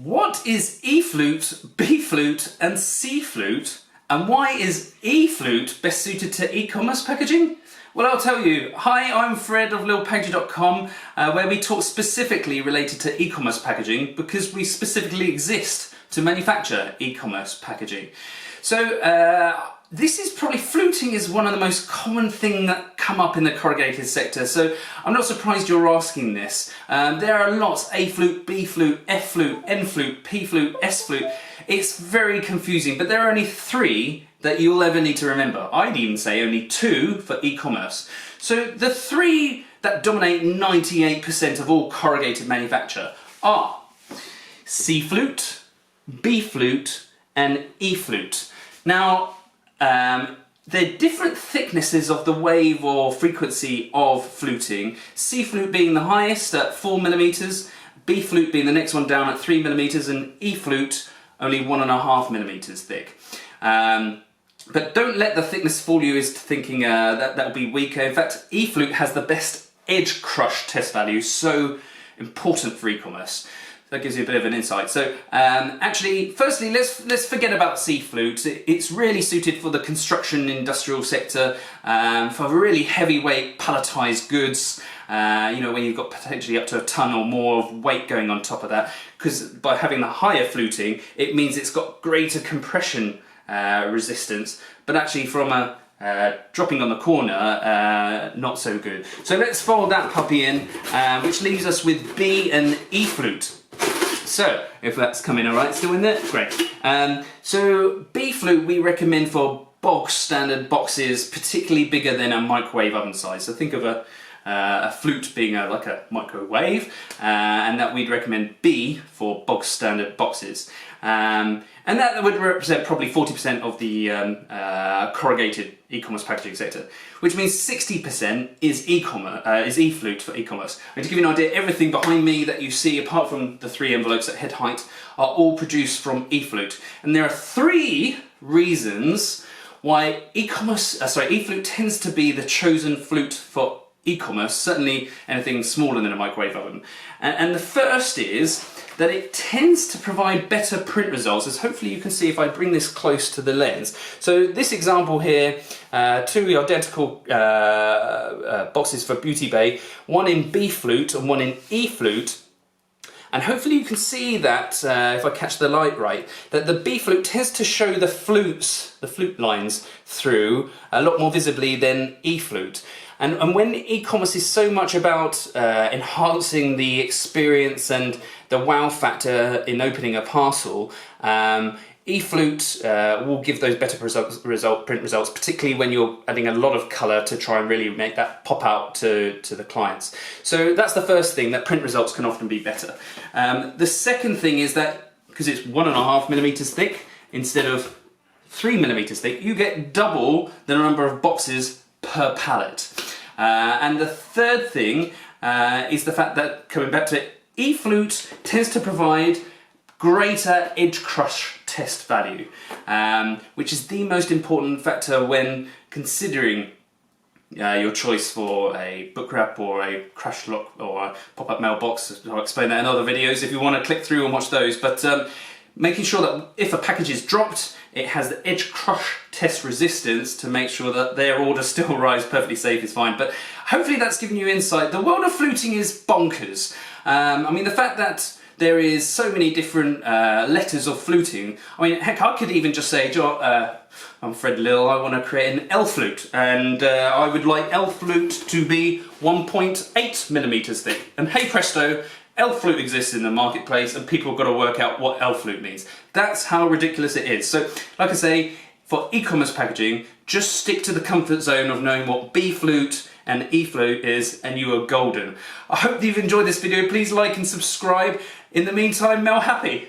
What is E-flute, B-flute and C-flute? And why is E-flute best suited to e-commerce packaging? Well, I'll tell you. Hi, I'm Fred of littlepackager.com, where we talk specifically related to e-commerce packaging because we specifically exist to manufacture e-commerce packaging. So this is probably, fluting is one of the most common things that come up in the corrugated sector, so I'm not surprised you're asking this. There are lots: A-flute, B-flute, F-flute, N-flute, P-flute, S-flute. It's very confusing, but there are only 3 that you'll ever need to remember. I'd even say only 2 for e-commerce. So the 3 that dominate 98% of all corrugated manufacture are C-flute, B-flute and E-flute. Now, they're different thicknesses of the wave or frequency of fluting. C-flute being the highest at 4mm, B-flute being the next one down at 3mm, and E-flute only 1.5mm thick. But don't let the thickness fool you as to thinking that'll be weaker. In fact, E-flute has the best edge crush test value, so important for e-commerce. That gives you a bit of an insight. So actually, firstly, let's forget about C-flute. It's really suited for the construction industrial sector, for really heavyweight palletized goods. You know, when you've got potentially up to a ton or more of weight going on top of that, because by having the higher fluting, it means it's got greater compression resistance, but actually from a dropping on the corner, not so good. So let's fold that puppy in, which leaves us with B and E-flute. So, if that's coming alright, still in there? Great. So, B-flute we recommend for bog standard boxes, particularly bigger than a microwave oven size. So think of a flute being like a microwave, and that we'd recommend B for bog standard boxes. And that would represent probably 40% of the corrugated e-commerce packaging sector, which means 60% is E-flute for e-commerce. And to give you an idea, everything behind me that you see, apart from the 3 envelopes at head height, are all produced from E-flute. And there are 3 reasons why E-flute tends to be the chosen flute for e-commerce, certainly anything smaller than a microwave oven. And the first is that it tends to provide better print results, as hopefully you can see if I bring this close to the lens. So this example here, 2 identical boxes for Beauty Bay, one in B-flute and one in E-flute. And hopefully you can see that, if I catch the light right, that the B-flute tends to show the flute lines through a lot more visibly than E-flute. And when e-commerce is so much about enhancing the experience and the wow factor in opening a parcel, E-flute will give those better print results, particularly when you're adding a lot of colour to try and really make that pop out to the clients. So that's the first thing, that print results can often be better. The second thing is that because it's 1.5mm thick instead of 3mm thick, you get double the number of boxes per pallet. And the third thing is the fact that, coming back to it, E-flute tends to provide greater edge crush test value, which is the most important factor when considering your choice for a book wrap or a crash lock or a pop-up mailbox. I'll explain that in other videos if you want to click through and watch those. But making sure that if a package is dropped, it has the edge crush test resistance to make sure that their order still arrives perfectly safe is fine. But hopefully that's given you insight. The world of fluting is bonkers. I mean, the fact that there is so many different letters of fluting. I mean, heck, I could even just say, I'm Fred Lill, I want to create an L-flute, and I would like L-flute to be 1.8mm thick. And hey presto, L-flute exists in the marketplace and people have got to work out what L-flute means. That's how ridiculous it is. So, like I say, for e-commerce packaging, just stick to the comfort zone of knowing what B-flute and E-flute is and you are golden. I hope you've enjoyed this video. Please like and subscribe. In the meantime, mail happy.